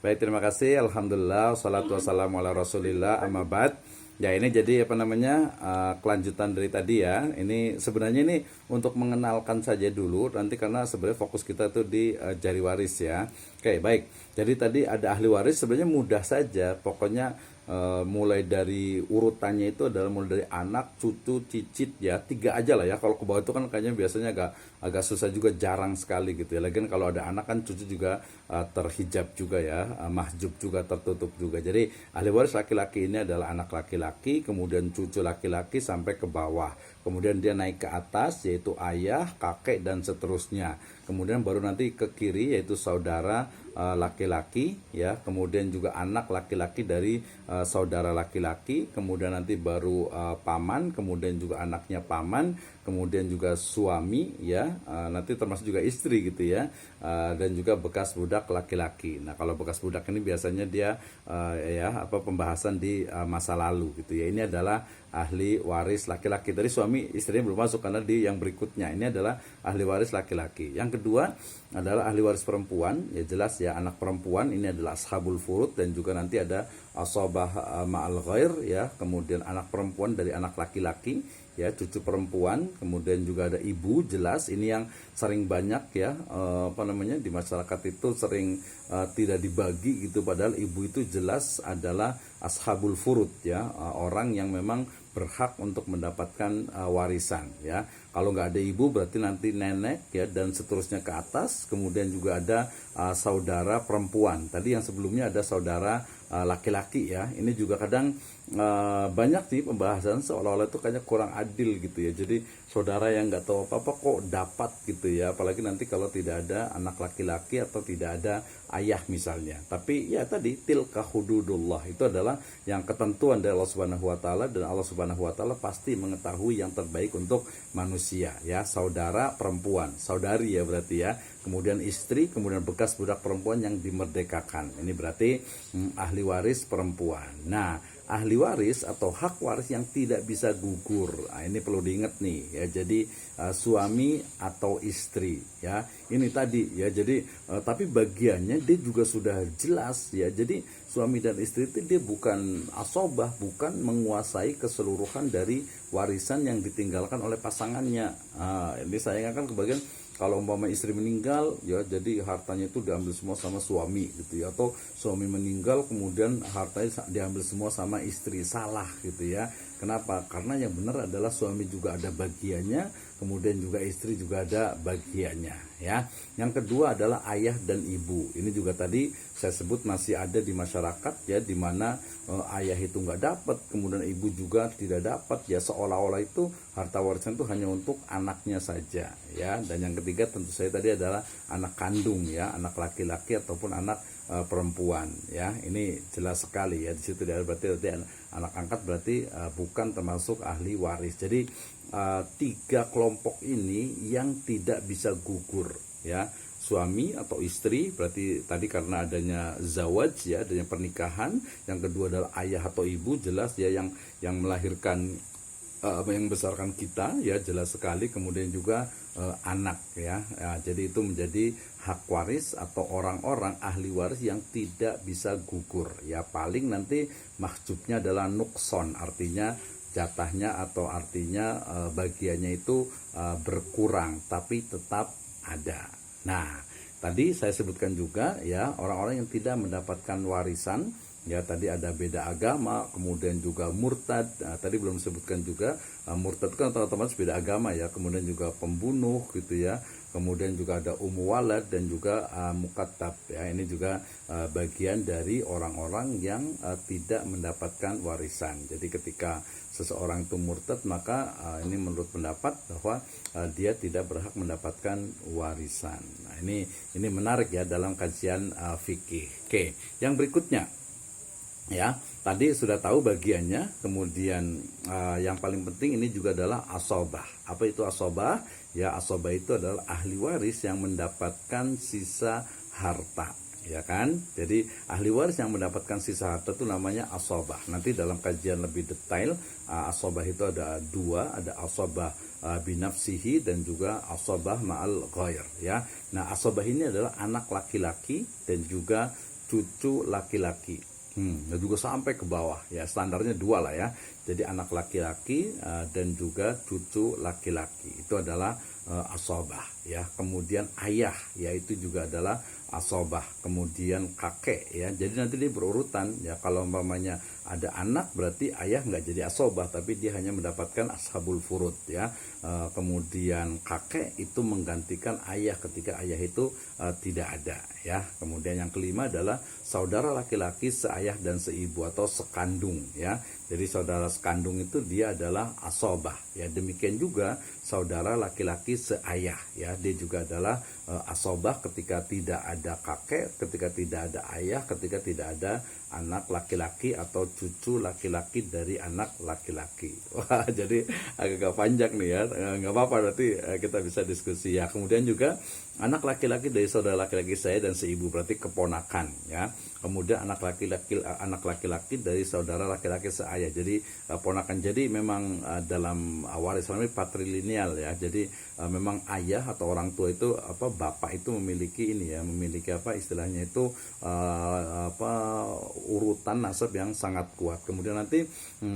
Baik, terima kasih. Alhamdulillah, wassalatu wassalamu ala rasulillah, amma ba'd. Ya, ini jadi kelanjutan dari tadi ya. Ini sebenarnya ini untuk mengenalkan saja dulu nanti, karena sebenarnya fokus kita tuh di jari waris ya. Oke, baik. Jadi tadi ada ahli waris, sebenarnya mudah saja. Pokoknya mulai dari urutannya itu adalah mulai dari anak, cucu, cicit ya, 3 aja lah ya. Kalau ke bawah itu kan kayaknya biasanya agak susah juga, jarang sekali gitu ya. Lagian kalau ada anak kan cucu juga terhijab juga ya, mahjub juga, tertutup juga. Jadi ahli waris laki-laki ini adalah anak laki-laki, kemudian cucu laki-laki sampai ke bawah. Kemudian dia naik ke atas yaitu ayah, kakek dan seterusnya. Kemudian baru nanti ke kiri yaitu saudara laki-laki ya, kemudian juga anak laki-laki dari saudara laki-laki, kemudian nanti baru paman, kemudian juga anaknya paman, kemudian juga suami ya, nanti termasuk juga istri gitu ya, dan juga bekas budak laki-laki. Nah, kalau bekas budak ini biasanya dia pembahasan di masa lalu gitu ya. Ini adalah ahli waris laki-laki. Tadi suami istrinya belum masuk karena di yang berikutnya. Ini adalah ahli waris laki-laki. Yang kedua adalah ahli waris perempuan. Ya jelas ya, anak perempuan ini adalah ashabul furud, dan juga nanti ada ashabah ma'al ghair ya. Kemudian anak perempuan dari anak laki-laki ya, cucu perempuan, kemudian juga ada ibu. Jelas ini yang sering banyak ya, di masyarakat itu sering tidak dibagi gitu, padahal ibu itu jelas adalah ashabul furud ya, orang yang memang berhak untuk mendapatkan warisan ya. Kalau nggak ada ibu berarti nanti nenek ya, dan seterusnya ke atas. Kemudian juga ada saudara perempuan. Tadi yang sebelumnya ada saudara laki-laki ya. Ini juga kadang banyak sih pembahasan seolah-olah itu kayaknya kurang adil gitu ya. Jadi saudara yang nggak tahu apa-apa kok dapat gitu ya. Apalagi nanti kalau tidak ada anak laki-laki atau tidak ada ayah misalnya. Tapi ya tadi tilka hududullah, itu adalah yang ketentuan dari Allah Subhanahu wa taala, dan Allah Subhanahu wa taala pasti mengetahui yang terbaik untuk manusia ya. Saudara perempuan, saudari ya berarti ya. Kemudian istri, kemudian bekas budak perempuan yang dimerdekakan. Ini berarti ahli waris perempuan. Nah, ahli waris atau hak waris yang tidak bisa gugur. Nah, ini perlu diingat nih ya. Jadi suami atau istri ya. Ini tadi ya. Jadi tapi bagiannya dia juga sudah jelas ya. Jadi suami dan istri itu dia bukan asobah, bukan menguasai keseluruhan dari warisan yang ditinggalkan oleh pasangannya. Ini saya kan kebagian, kalau umpama istri meninggal ya, jadi hartanya itu diambil semua sama suami gitu ya, atau suami meninggal kemudian hartanya diambil semua sama istri. Salah gitu ya. Kenapa? Karena yang benar adalah suami juga ada bagiannya, kemudian juga istri juga ada bagiannya ya. Yang kedua adalah ayah dan ibu. Ini juga tadi saya sebut masih ada di masyarakat ya, di mana ayah itu nggak dapat, kemudian ibu juga tidak dapat ya, seolah-olah itu harta warisan itu hanya untuk anaknya saja ya. Dan yang ketiga tentu saja tadi adalah anak kandung ya, anak laki-laki ataupun anak perempuan ya. Ini jelas sekali ya, di situ dia berarti anak angkat, berarti bukan termasuk ahli waris. Jadi 3 kelompok ini yang tidak bisa gugur ya. Suami atau istri berarti tadi karena adanya zawaj ya, adanya pernikahan. Yang kedua adalah ayah atau ibu, jelas ya, yang melahirkan, yang membesarkan kita ya, jelas sekali. Kemudian juga anak ya. Jadi itu menjadi hak waris atau orang-orang ahli waris yang tidak bisa gugur ya. Paling nanti mahjubnya adalah nukson, artinya jatahnya atau artinya bagiannya itu berkurang, tapi tetap ada. Nah, tadi saya sebutkan juga ya, orang-orang yang tidak mendapatkan warisan ya. Tadi ada beda agama, kemudian juga murtad. Nah, tadi belum disebutkan juga murtad kan otomatis beda agama ya. Kemudian juga pembunuh gitu ya. Kemudian juga ada walad dan juga mukattab ya. Ini juga bagian dari orang-orang yang tidak mendapatkan warisan. Jadi ketika seseorang itu murtad, maka ini menurut pendapat bahwa dia tidak berhak mendapatkan warisan. Nah, ini menarik ya dalam kajian fikih. Oke, yang berikutnya ya, tadi sudah tahu bagiannya. Kemudian yang paling penting ini juga adalah asobah. Apa itu asobah? Ya, asobah itu adalah ahli waris yang mendapatkan sisa harta ya kan. Jadi ahli waris yang mendapatkan sisa harta itu namanya asobah. Nanti dalam kajian lebih detail, asobah itu ada 2, ada asobah binafsihi dan juga asobah ma'al ghair ya. Nah, asobah ini adalah anak laki-laki dan juga cucu laki-laki. Dan juga sampai ke bawah ya, standarnya 2 lah ya. Jadi anak laki-laki dan juga cucu laki-laki itu adalah asobah ya. Kemudian ayah yaitu juga adalah asobah, kemudian kakek ya. Jadi nanti dia berurutan ya. Kalau umpamanya ada anak berarti ayah nggak jadi asobah, tapi dia hanya mendapatkan ashabul furud ya. Kemudian kakek itu menggantikan ayah ketika ayah itu tidak ada ya. Kemudian yang kelima adalah saudara laki-laki seayah dan seibu atau sekandung ya. Jadi saudara sekandung itu dia adalah asobah ya. Demikian juga saudara laki-laki seayah ya, dia juga adalah asobah ketika tidak ada kakek, ketika tidak ada ayah, ketika tidak ada anak laki-laki atau cucu laki-laki dari anak laki-laki. Wah, jadi agak panjang nih ya. Nggak apa-apa, berarti kita bisa diskusi ya. Kemudian juga anak laki-laki dari saudara laki-laki saya dan seibu, berarti keponakan ya. Kemudian anak laki-laki dari saudara laki-laki seayah, jadi ponakan. Jadi memang dalam waris Islam ini patrilineal ya. Jadi memang ayah atau orang tua itu bapak itu memiliki ini ya, memiliki istilahnya itu urutan nasab yang sangat kuat. Kemudian nanti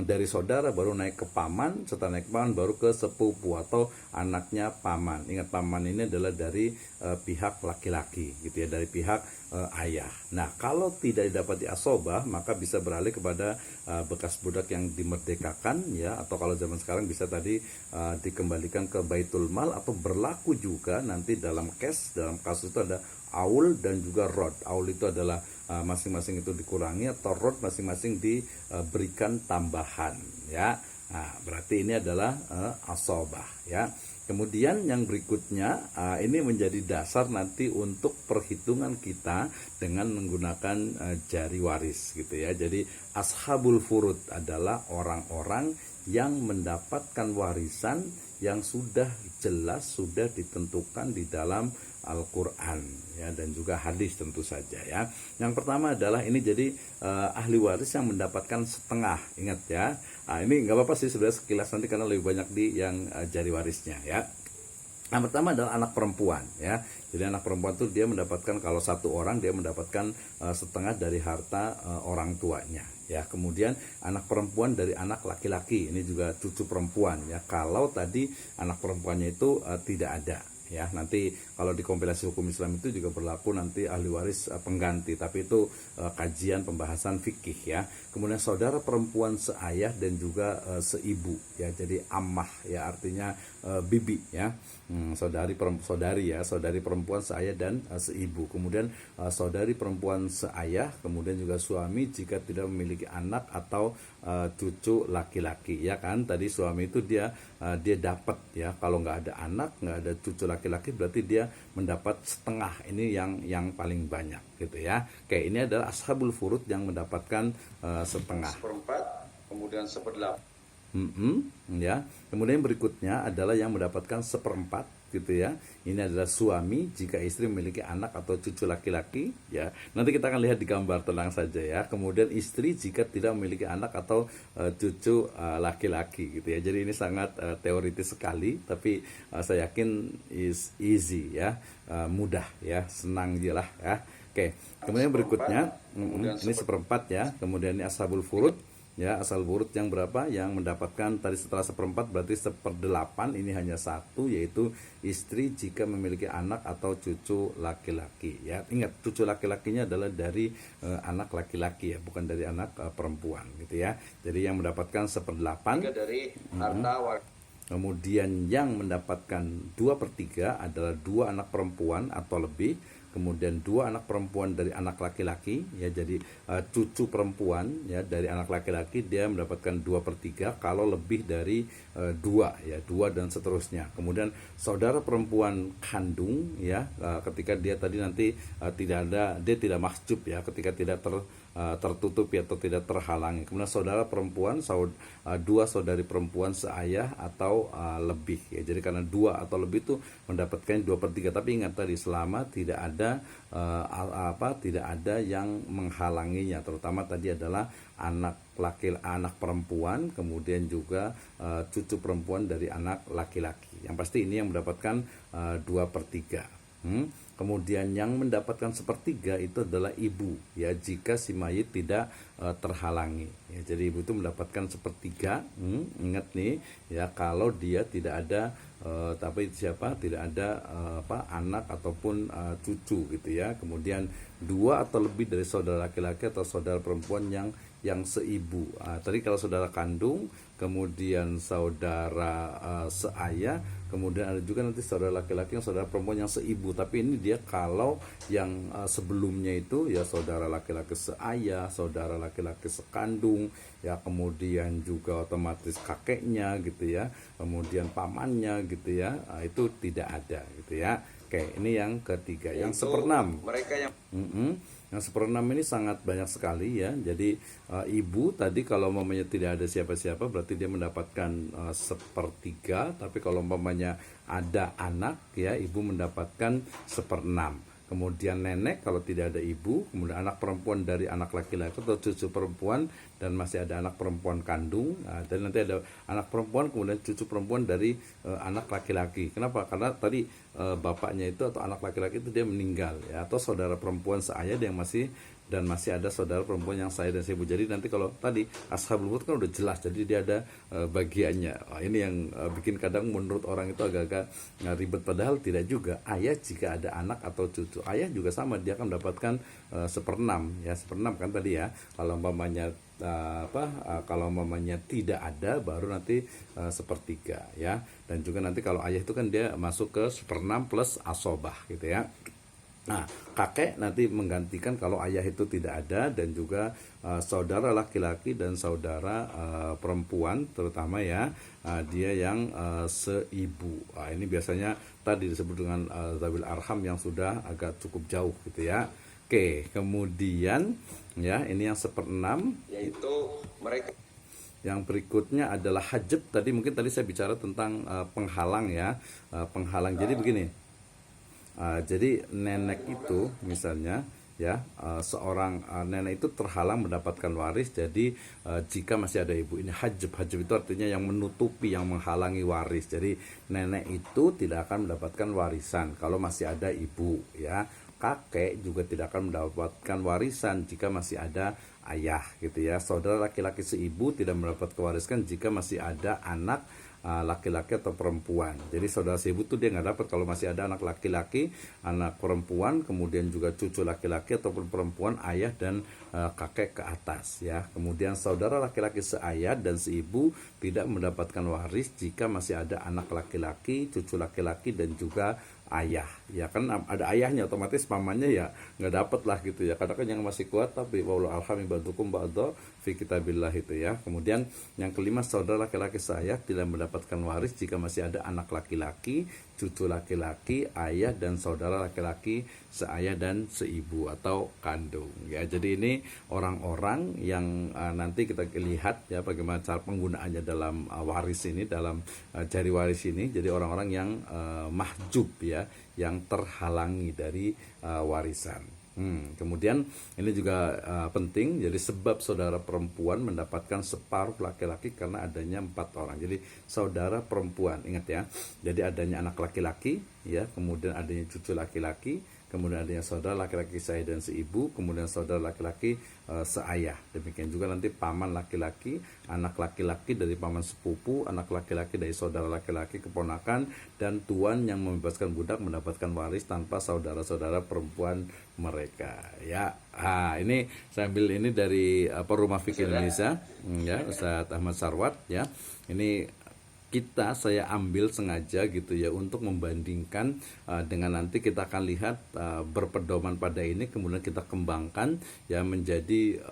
dari saudara baru naik ke paman, setelah naik ke paman baru ke sepupu atau anaknya paman. Ingat, paman ini adalah dari pihak laki-laki gitu ya, dari pihak ayah. Nah, kalau tidak didapati asobah maka bisa beralih kepada bekas budak yang dimerdekakan ya, atau kalau zaman sekarang bisa tadi dikembalikan ke baitul mal, atau berlaku juga nanti dalam kasus itu ada aul dan juga rod. Aul itu adalah masing-masing itu dikurangi, atau rod masing-masing diberikan tambahan ya. Nah, berarti ini adalah asobah ya. Kemudian yang berikutnya ini menjadi dasar nanti untuk perhitungan kita dengan menggunakan jari waris gitu ya. Jadi ashabul furud adalah orang-orang yang mendapatkan warisan yang sudah jelas, sudah ditentukan di dalam Al-Quran ya, dan juga hadis tentu saja ya. Yang pertama adalah ini jadi ahli waris yang mendapatkan setengah. Ingat ya, ini nggak apa-apa sih sebenarnya sekilas nanti karena lebih banyak di yang jari warisnya ya. Yang pertama adalah anak perempuan ya. Jadi anak perempuan itu dia mendapatkan, kalau satu orang dia mendapatkan setengah dari harta orang tuanya ya. Kemudian anak perempuan dari anak laki-laki, ini juga cucu perempuan ya. Kalau tadi anak perempuannya itu tidak ada ya. Nanti kalau di kompilasi hukum Islam itu juga berlaku nanti ahli waris pengganti, tapi itu kajian pembahasan fikih ya. Kemudian saudara perempuan seayah dan juga seibu ya. Jadi ammah ya, artinya bibi ya. Saudari perempuan seayah dan seibu. Kemudian saudari perempuan seayah, kemudian juga suami jika tidak memiliki anak atau cucu laki-laki ya kan. Tadi suami itu dia dapat ya, kalau nggak ada anak, nggak ada cucu laki-laki, berarti dia mendapat setengah. Ini yang paling banyak gitu ya. Oke, ini adalah ashabul furud yang mendapatkan setengah. Seperempat, kemudian seperdelapan. Ya. Kemudian berikutnya adalah yang mendapatkan seperempat gitu ya. Ini adalah suami jika istri memiliki anak atau cucu laki-laki ya. Nanti kita akan lihat di gambar, tenang saja ya. Kemudian istri jika tidak memiliki anak atau cucu laki-laki gitu ya. Jadi ini sangat teoritis sekali, tapi saya yakin is easy ya, mudah ya, senang jelas ya. Oke, kemudian berikutnya ini seperempat ya. Kemudian ini ashabul furud ya, asal furud yang berapa? Yang mendapatkan tadi setelah seperempat berarti seperdelapan. Ini hanya satu, yaitu istri jika memiliki anak atau cucu laki-laki ya. Ingat, cucu laki-lakinya adalah dari anak laki-laki ya, bukan dari anak perempuan gitu ya. Jadi yang mendapatkan seperdelapan dari harta. Kemudian yang mendapatkan 2/3 adalah 2 anak perempuan atau lebih. Kemudian 2 anak perempuan dari anak laki-laki ya. Jadi cucu perempuan ya dari anak laki-laki dia mendapatkan 2/3 kalau lebih dari 2 ya, 2 dan seterusnya. Kemudian saudara perempuan kandung ya, ketika dia tadi nanti dia tidak mahjub ya, ketika tidak tertutupi atau tidak terhalangi. Kemudian saudara perempuan, 2 saudari perempuan seayah atau lebih ya. Jadi karena 2 atau lebih itu mendapatkan 2/3. Tapi ingat tadi, selama tidak ada tidak ada yang menghalanginya, terutama tadi adalah anak perempuan, kemudian juga cucu perempuan dari anak laki-laki. Yang pasti ini yang mendapatkan 2/3. Kemudian yang mendapatkan sepertiga itu adalah ibu, ya, jika si mayit tidak terhalangi. Ya, jadi ibu itu mendapatkan sepertiga. Ingat nih, ya, kalau dia tidak ada tapi siapa tidak ada anak ataupun cucu gitu ya. Kemudian dua atau lebih dari saudara laki-laki atau saudara perempuan yang seibu. Tadi kalau saudara kandung, kemudian saudara seayah, kemudian ada juga nanti saudara laki-laki yang saudara perempuan yang seibu. Tapi ini dia kalau yang sebelumnya itu ya saudara laki-laki seayah, saudara laki-laki sekandung, ya, kemudian juga otomatis kakeknya gitu ya, kemudian pamannya gitu ya, itu tidak ada gitu ya. Oke, ini yang ketiga, yang seperenam. Mereka yang Yang seperenam ini sangat banyak sekali ya. Jadi ibu tadi kalau umpamanya tidak ada siapa-siapa berarti dia mendapatkan sepertiga. Tapi kalau umpamanya ada anak ya, ibu mendapatkan seperenam. Kemudian nenek kalau tidak ada ibu, kemudian anak perempuan dari anak laki-laki atau cucu perempuan dan masih ada anak perempuan kandung. Dan nanti ada anak perempuan kemudian cucu perempuan dari anak laki-laki. Kenapa? Karena tadi bapaknya itu atau anak laki-laki itu dia meninggal ya, atau saudara perempuan seayah yang masih ada saudara perempuan yang saya dan seibu. Jadi nanti kalau tadi ashabul furud kan udah jelas, jadi dia ada bagiannya. Ini yang bikin kadang menurut orang itu agak-agak ribet, padahal tidak juga. Ayah jika ada anak atau cucu, ayah juga sama, dia akan mendapatkan seperenam ya, seperenam kan tadi ya. Kalau umpamanya kalau umpamanya tidak ada baru nanti sepertiga ya. Dan juga nanti kalau ayah itu kan dia masuk ke seperenam plus asobah gitu ya. Nah, kakek nanti menggantikan kalau ayah itu tidak ada, dan juga saudara laki-laki dan saudara perempuan terutama ya, dia yang seibu. Ini biasanya tadi disebut dengan zawil arham yang sudah agak cukup jauh gitu ya. Oke, kemudian ya ini yang seperenam, yaitu mereka. Yang berikutnya adalah hajab. Mungkin tadi saya bicara tentang penghalang ya, penghalang. Jadi begini. Jadi nenek itu misalnya ya, seorang nenek itu terhalang mendapatkan waris. Jadi jika masih ada ibu, ini hajab. Hajab itu artinya yang menutupi, yang menghalangi waris. Jadi nenek itu tidak akan mendapatkan warisan kalau masih ada ibu ya. Kakek juga tidak akan mendapatkan warisan jika masih ada ayah gitu ya. Saudara laki-laki seibu tidak mendapat kewariskan jika masih ada anak laki-laki atau perempuan. Jadi saudara seibu tuh dia nggak dapat kalau masih ada anak laki-laki, anak perempuan, kemudian juga cucu laki-laki ataupun perempuan, ayah dan kakek ke atas ya. Kemudian saudara laki-laki seayah dan seibu tidak mendapatkan waris jika masih ada anak laki-laki, cucu laki-laki dan juga ayah ya. Kan ada ayahnya, otomatis pamannya ya nggak dapet lah gitu ya. Kadang kan yang masih kuat tapi wallahu alhami bantukum ba'da fi kitabillah itu ya. Kemudian yang kelima, saudara laki-laki seayah tidak mendapatkan waris jika masih ada anak laki-laki, cucu laki-laki, ayah dan saudara laki-laki seayah dan seibu atau kandung ya. Jadi ini orang-orang yang nanti kita lihat ya bagaimana cara penggunaannya dalam waris ini, dalam jari waris ini. Jadi orang-orang yang mahjub ya, yang terhalangi dari warisan. Kemudian ini juga penting. Jadi sebab saudara perempuan mendapatkan separuh laki-laki karena adanya 4 orang. Jadi saudara perempuan, ingat ya. Jadi adanya anak laki-laki ya, kemudian adanya cucu laki-laki, kemudian adanya saudara laki-laki seayah dan seibu, kemudian saudara laki-laki seayah. Demikian juga nanti paman laki-laki, anak laki-laki dari paman sepupu, anak laki-laki dari saudara laki-laki keponakan, dan tuan yang membebaskan budak mendapatkan waris tanpa saudara-saudara perempuan mereka ya. Ini saya ambil ini dari Rumah Fikih Indonesia ya, Ustadz Ahmad Sarwat ya. Ini saya ambil sengaja gitu ya untuk membandingkan dengan nanti kita akan lihat berpedoman pada ini, kemudian kita kembangkan ya menjadi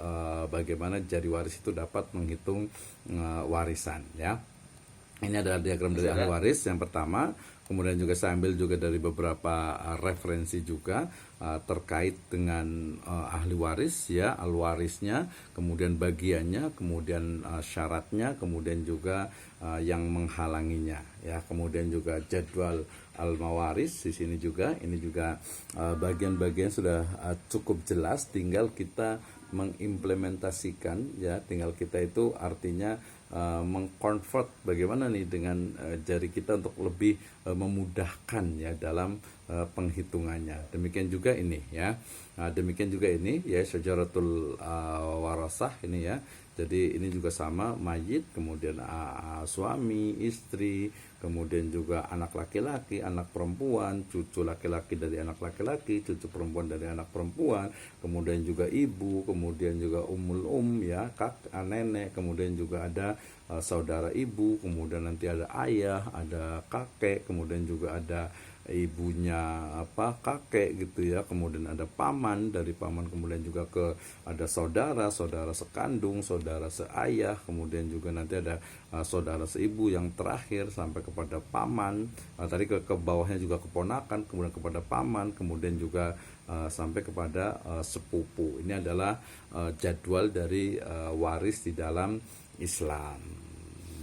bagaimana jari waris itu dapat menghitung warisan ya. Ini adalah diagram dari ahli waris yang pertama. Kemudian juga saya ambil juga dari beberapa referensi juga terkait dengan ahli waris ya, al warisnya, kemudian bagiannya, kemudian syaratnya, kemudian juga yang menghalanginya ya, kemudian juga jadwal al mawaris di sini juga. Ini juga bagian-bagian sudah cukup jelas, tinggal kita mengimplementasikan ya, tinggal kita itu artinya mengconvert bagaimana nih dengan jari kita untuk lebih memudahkan ya dalam penghitungannya. Demikian juga ini ya. Nah, demikian juga ini ya syajaratul warasah ini ya. Jadi ini juga sama, mayit, kemudian suami, istri, kemudian juga anak laki-laki, anak perempuan, cucu laki-laki dari anak laki-laki, cucu perempuan dari anak perempuan, kemudian juga ibu, kemudian juga ya, nenek, kemudian juga ada saudara ibu, kemudian nanti ada ayah, ada kakek, kemudian juga ada ibunya kakek gitu ya, kemudian ada paman, dari paman kemudian juga ada saudara sekandung, saudara seayah, kemudian juga nanti ada saudara seibu yang terakhir sampai kepada paman, tadi ke bawahnya juga keponakan, kemudian kepada paman, kemudian juga sampai kepada sepupu. Ini adalah jadwal dari waris di dalam Islam.